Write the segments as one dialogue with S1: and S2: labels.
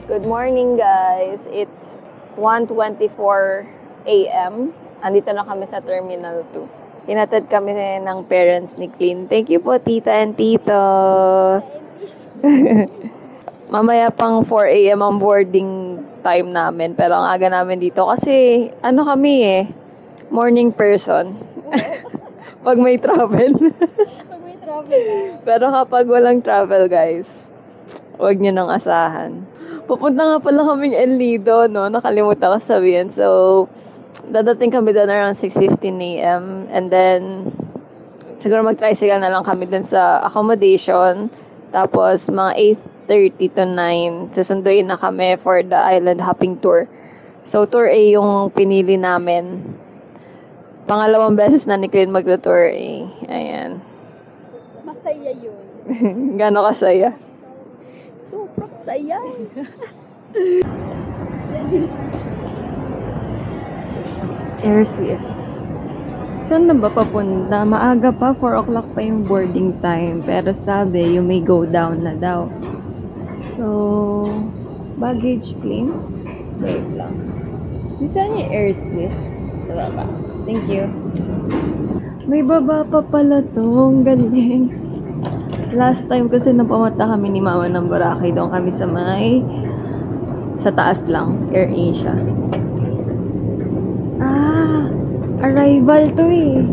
S1: Good morning guys. It's 1:24 a.m. Andito na kami sa Terminal 2. Hinatid kami ng parents ni Clean. Thank you po tita and tito. Mamaya pang 4 a.m. ang boarding time namin. Pero ang aga namin dito kasi kami morning person. Pag may travel. Pero kapag walang travel guys, huwag nyo nang asahan. Pupunta nga pala kaming El Nido, no? Nakalimutan ko sabihin. So, dadating kami doon around 6:15 a.m. And then, siguro mag-tricycle na lang kami doon sa accommodation. Tapos, mga 8:30 to 9, susunduin na kami for the island hopping tour. So, tour A yung pinili namin. Pangalawang beses na ni Clint mag-tour A. Ayan.
S2: Masaya yun.
S1: Gano'n kasaya?
S2: Sobrang saya.
S1: Air Swift. Saan na ba papunta? Maaga pa, 4 o'clock pa yung boarding time. Pero sabi, you may go down na daw. So, baggage claim? Wait lang. Saan yung Air Swift? Sa baba. Thank you. May baba pa pala to. Ang galing. Last time kasi napamata kami ni Mama ng Boracay. Doon kami sa taas lang. Air Asia. Arrival to eh.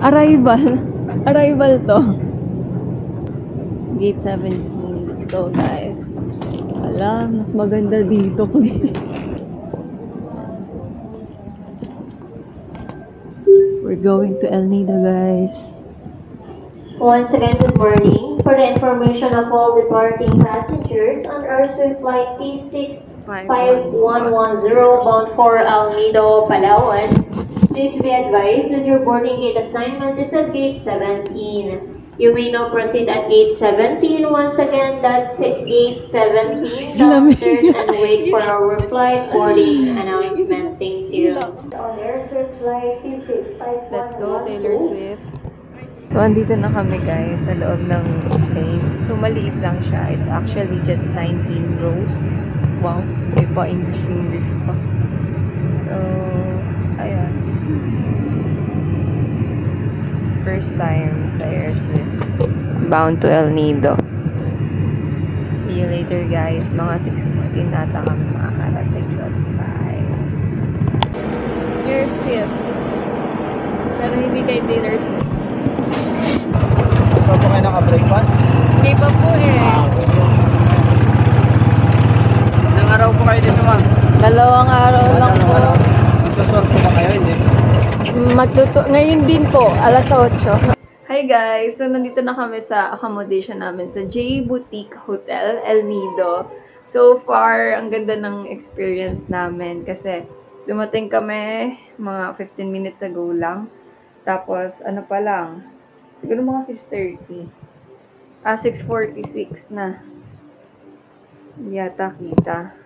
S1: Arrival to. Gate 17. Let's go guys. Alam, mas maganda dito. We're going to El Nido guys.
S3: Once again, good morning. For the information of all departing passengers on our Swift flight T65110 bound for El Nido, Palawan, please be advised that your boarding gate assignment is at gate 17. You may now proceed at gate 17. Once again, that's gate 17. Downstairs and wait for our flight boarding announcement. Thank you. On Air Swift flight T65110.
S1: Let's go, Taylor Swift. So, andito na kami guys sa loob ng plane. So, maliit lang siya. It's actually just 19 rows. Wow, may pa English pa. So, ayan. First time sa Air Swift. Bound to El Nido. See you later guys. Mga 6:15 nata kami makakarating doon. Bye. Air Swift. Pero hindi kay Taylor Swift.
S4: Pa po kayo naka-breakfast?
S1: Hindi pa po eh.
S4: Ilang araw po kayo dito, ma'am?
S1: 2 araw lang po.
S4: Magsusor po ba kayo, hindi?
S1: Ngayon din po, alas 8. Hi guys! So, nandito na kami sa accommodation namin sa J Boutique Hotel, El Nido. So far, ang ganda ng experience namin kasi dumating kami mga 15 minutes ago lang. Tapos, pa lang, siguro mga 6:30. 6:46 na. Yata kita.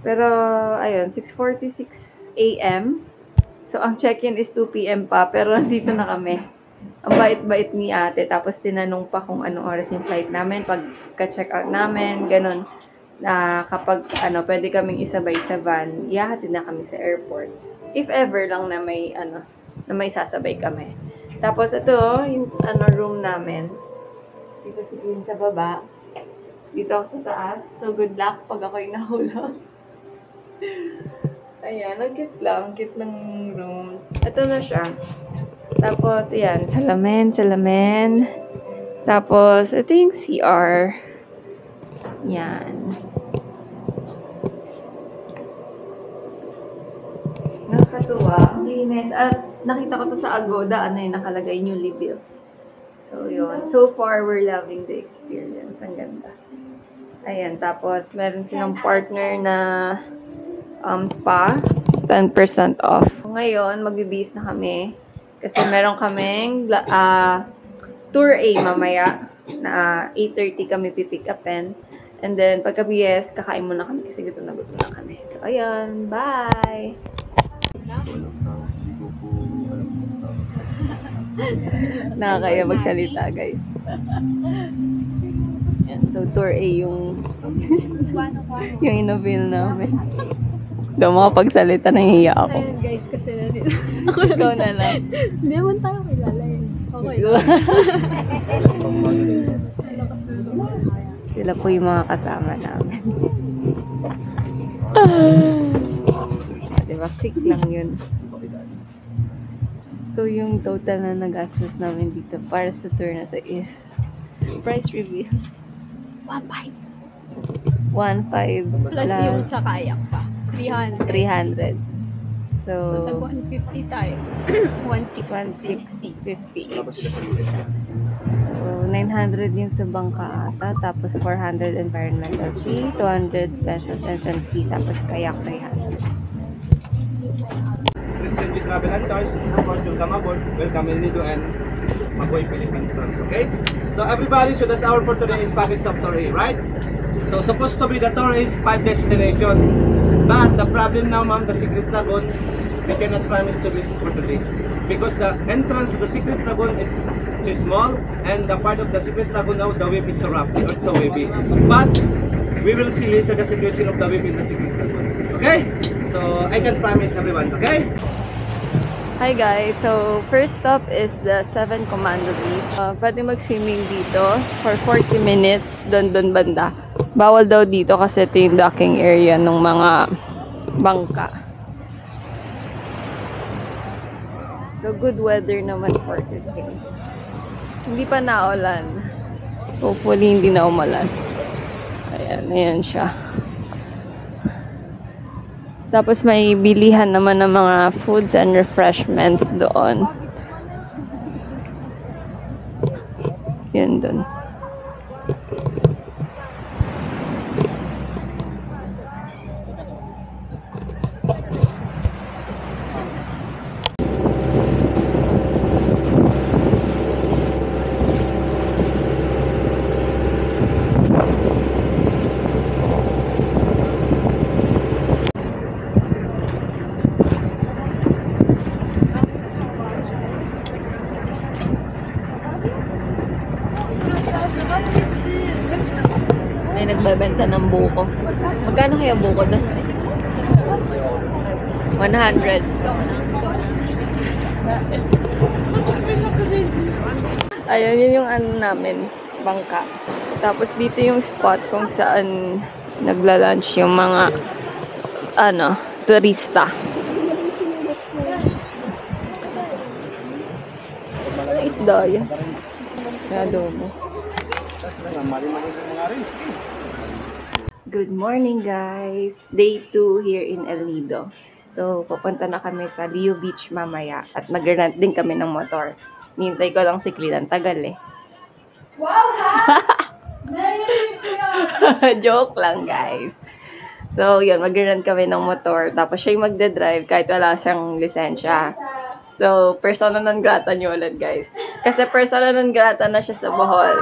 S1: Pero, ayun, 6:46 a.m. So, ang check-in is 2 p.m. pa, pero nandito na kami. Ang bait-bait ni ate. Tapos, tinanong pa kung anong oras yung flight namin, pagka-check out namin, ganun. Na kapag, pwede kaming isabay sa van, ihahatid na kami sa airport. If ever lang na may sasabay kami. Tapos, ito, yung room namin. Dito si Queen sa baba. Dito ako sa taas. So, good luck pag ako'y nahulog. Ayan, ang cute lang. Cute ng room. Ito na siya. Tapos, ayan, salamin. Tapos, ito yung CR. Yan. Nakakatuwa. Ang linis. At nakita ko to sa Agoda, yung nakalagay newly built. So, yun. So far, we're loving the experience. Ang ganda. Ayan. Tapos, meron silang partner na spa. 10% off. Ngayon, magbibihis na kami. Kasi meron kaming tour A mamaya na 8:30 kami pipick upin. And then, pagka-BS, kakain muna kami kasi gutom na kami. So, ayan. Bye! Nakakaya magsalita, guys. Yan. So, tour A yung yung inavail namin. Daw makapagsalita, nahihiya ako.
S2: Ayun guys, kasi na din.
S1: Ikaw na lang.
S2: Hindi naman tayo kilala eh. Okay.
S1: Sila po yung mga kasama namin. Diba? Quick lang yun. So, yung total na nagastos namin dito para sa tour na to is price reveal.
S2: 1.5.
S1: 1.5
S2: Plus yung sa kayak pa. 300.
S1: 300.
S2: So, tag
S1: So,
S2: 150 tayo. 1,650.
S1: 1,650. So, 900 yun sa bangka ata. Tapos, 400 environmental fee. 200 pesos entrance fee. Tapos, kayak 300.
S5: Christian with Travel and Tours, of course, welcome aboard. Welcome in Nido and Maboy Philippines Front, okay? So everybody, so that's our for today is package of tour A, right? So supposed to be the tour is 5 destination. But the problem now, ma'am, the Secret Lagoon, we cannot promise to visit for today. Because the entrance to the Secret Lagoon, it's too small. And the part of the Secret Lagoon now, the wave, it's so rough, it's so wavy. But we will see later the situation of the wave in the Secret Lagoon. Okay? So I can promise everyone, okay?
S1: Hi guys! So, first stop is the 7 Commando Beach. Pwede mag-swimming dito for 40 minutes doon banda. Bawal daw dito kasi ito yung docking area ng mga bangka. So, good weather naman for today. Hindi pa naulan. Hopefully, hindi na umulan. Ayan, ayan siya. Tapos may bilihan naman ng mga foods and refreshments doon. Yun doon. May nagbebenta ng buko. Magkano kaya buko doon? 100. Ayun, yun yung ano namin, bangka. Tapos dito yung spot kung saan nagla-lunch yung mga turista. Isda yan. Adobo. Good morning guys! Day 2 here in El Nido. So, pupunta na kami sa Leo Beach mamaya at mag-rent din kami ng motor. Nintay ko lang si Clean. Tagal eh. Wow ha! Joke lang guys. So, yun, mag-rent kami ng motor. Tapos siya yung magdadrive kahit wala siyang lisensya. So, persona non grata niyo ulit, guys. Kasi persona non grata na siya sa Bohol.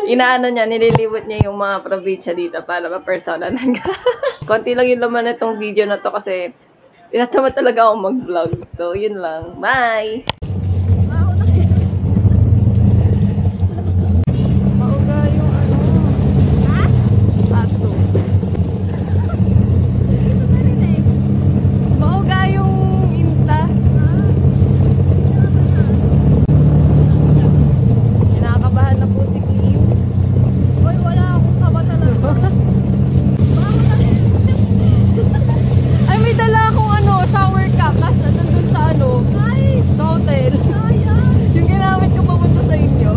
S1: Inaano niya, nililibot niya yung mga probinsya dito para ma-persona non grata. Konti lang yung laman nitong video na to kasi tinatamad talaga akong mag-vlog. So, yun lang. Bye! Mauga yung tattoo. Mauga yung Insta. Kinakabahan na po si Kim. Hoy, wala akong kaba talaga. Ay, may dala akong shower cap. Kasi nandun sa sa hotel. Yung ginamit ko papunta sa inyo.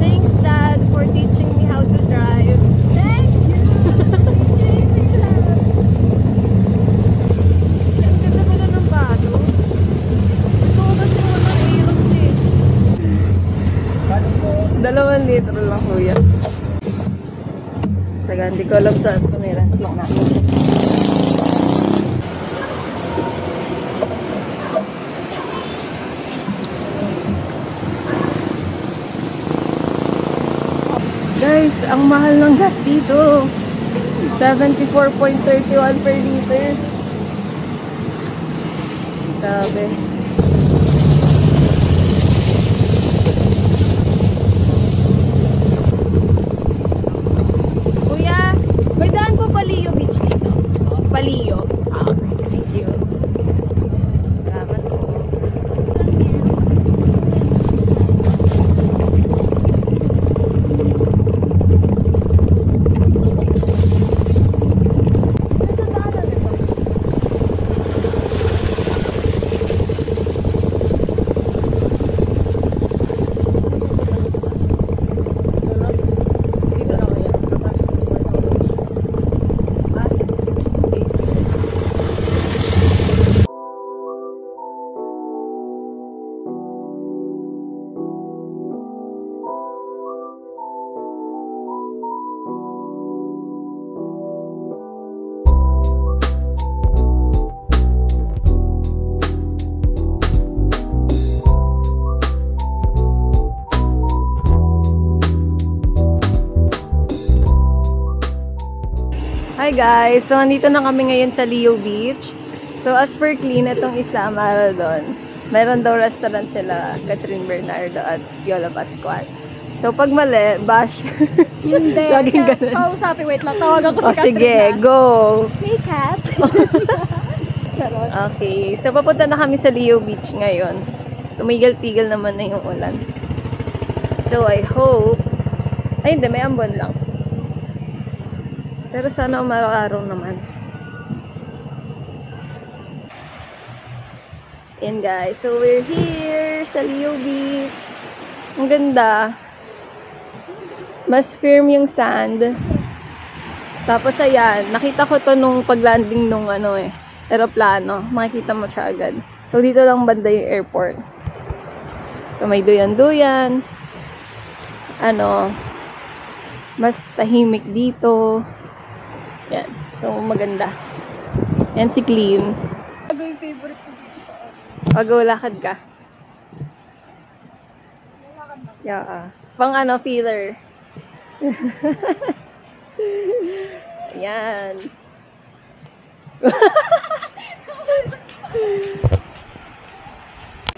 S1: Thanks, Dad, for teaching me how to drive.
S2: Thank you!
S1: Ang ganda pala ng bago. Gusto ko kasi walang aeros eh. 2 litro lang, kuya. Taga, hindi ko alam saan ito nila. Lang natin. Guys, ang mahal ng gas dito. 74.31 per liter. Sabi. Hi guys! So, nandito na kami ngayon sa Leo Beach. So, as per Clean, itong isa, Maradon. Meron daw restaurant sila, Catherine Bernardo at Yola Pascual. So, pag mali, bash.
S2: Hindi.
S1: Laging ganun.
S2: Kausapin, wait lang. Tawagan ko
S1: O,
S2: si Catherine
S1: sige,
S2: na.
S1: go!
S2: Hey, Kat. Charot.
S1: Okay, so papunta na kami sa Leo Beach ngayon. Tumigil-tigil naman na yung ulan. So, I hope... Ay, hindi, may ambon lang. Pero sana umaraw-araw naman. Yan guys, so we're here sa Leo Beach. Ang ganda. Mas firm yung sand. Tapos ayan, nakita ko to nung paglanding nung aeroplano. Makikita mo siya agad. So dito lang banda yung airport. So may duyan-duyan. Mas tahimik dito. Yan. So maganda. Yan si Clean.
S2: Ano yung favorite ko dito?
S1: Pag-ulakad ka. Yeah. Pang feeler. Yan.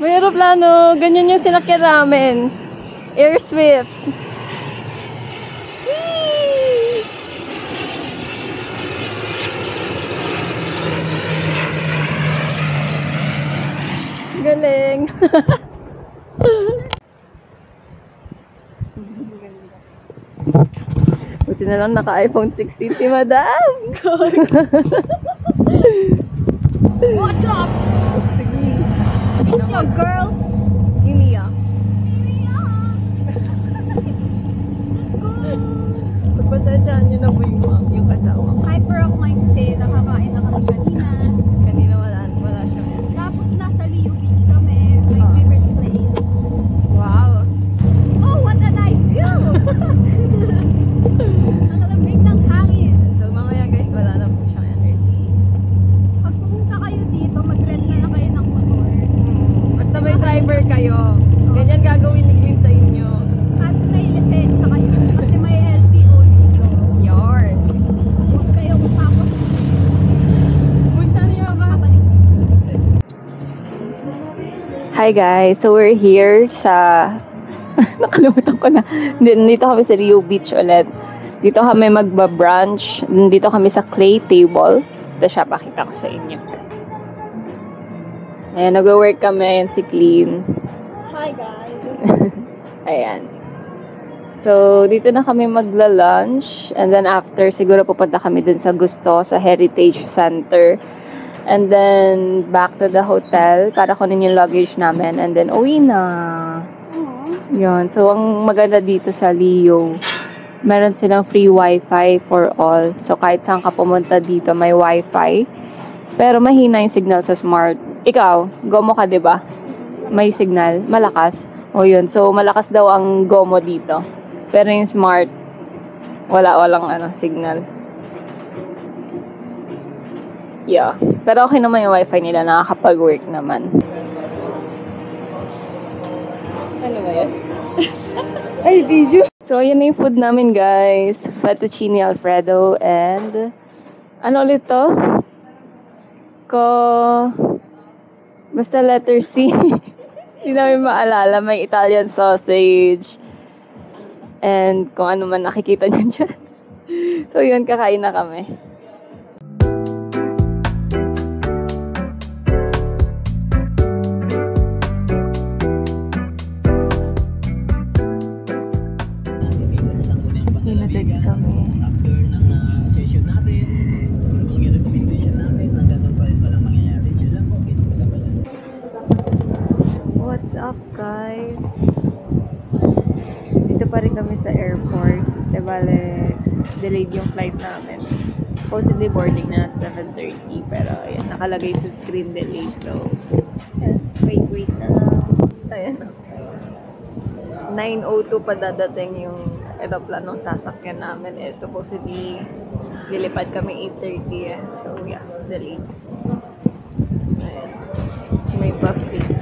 S1: May aeroplano. Ganyan yung sinakyan namin. Air Swift. Whee! Galing. Buti na lang naka-iPhone 16 si Madam.
S2: What's up?
S1: Sige.
S2: It's your girl.
S1: Iniya. Pagpasensyaan niyo na po yung kasama.
S2: Hyper ako ngayon kasi nakakain na kami kanina.
S1: Kanina wala siya.
S2: Tapos nasa Leo Beach kami. My favorite place.
S1: Wow.
S2: Oh, what a nice view! Ang lamig ng hangin.
S1: So mamaya guys, wala na po siyang energy.
S2: Pag pumunta kayo dito, mag-rent na lang kayo ng motor.
S1: Basta may driver kayo. Ganyan gagawin ni Queen sa inyo.
S2: At may lisensya kayo. Kasi may LTO dito.
S1: Yarn.
S2: Huwag kayong tapos.
S1: Punta niyo ba?
S2: Kapalik.
S1: Hi guys, so we're here sa nakalimutan ko na. Dito kami sa Leo Beach ulit. Dito kami magba-brunch. Dito kami sa clay table. Ito siya, pakita ko sa inyo. Ayan, nag-work kami. Ayan si Clean.
S2: Hi guys.
S1: Ayan. So, dito na kami magla-lunch. And then after, siguro pupunta kami dun sa Gusto, sa Heritage Center. And then, back to the hotel para kunin yung luggage namin. And then, uwi na. Yun. So, ang maganda dito sa Leo, meron silang free wifi for all. So, kahit saan ka pumunta dito, may wifi. Pero mahina yung signal sa smart. Ikaw, Gomo ka, diba? May signal. Malakas. O yun. So, malakas daw ang Gomo dito. Pero yung smart, walang signal. Yeah. Pero okay naman yung wifi nila. Nakakapag-work naman. Ano ba yan? Ay, video. So, yun na yung food namin, guys. Fettuccine Alfredo and... Ano ulit to? Basta letter C. Hindi namin maalala. May Italian sausage. And kung ano man nakikita nyo dyan. So, yun. Kakain na kami. Hinatid kami.
S4: After ng session natin, kung yung recommendation natin, hanggang pa rin palang mangyayari. Yun lang po,
S1: What's up, guys? Dito pa rin kami sa airport. Bale, delayed yung flight namin. Supposedly boarding na at 7:30. Pero, ayan, nakalagay sa screen delayed. So, ayan, wait na lang. Ayan. 9:02 pa dadating yung aeroplanong sasakyan namin. Supposedly, lilipad kami 8:30 eh. So, yeah, delayed. Ayan. May buffet.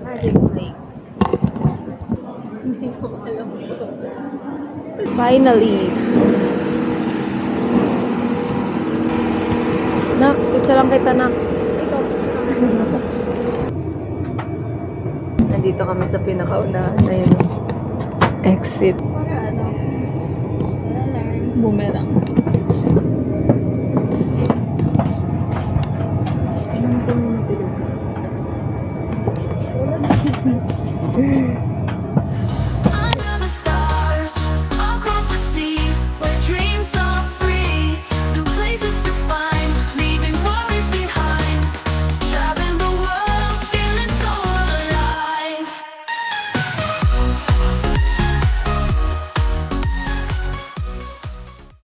S1: Magic place. Hindi ko alam ito. Finally, Picture lang kita na.
S2: Ikaw.
S1: Nandito kami sa pinakaunahan na yun. Exit.
S2: Para ano? Alarm.
S1: Boomerang. Ano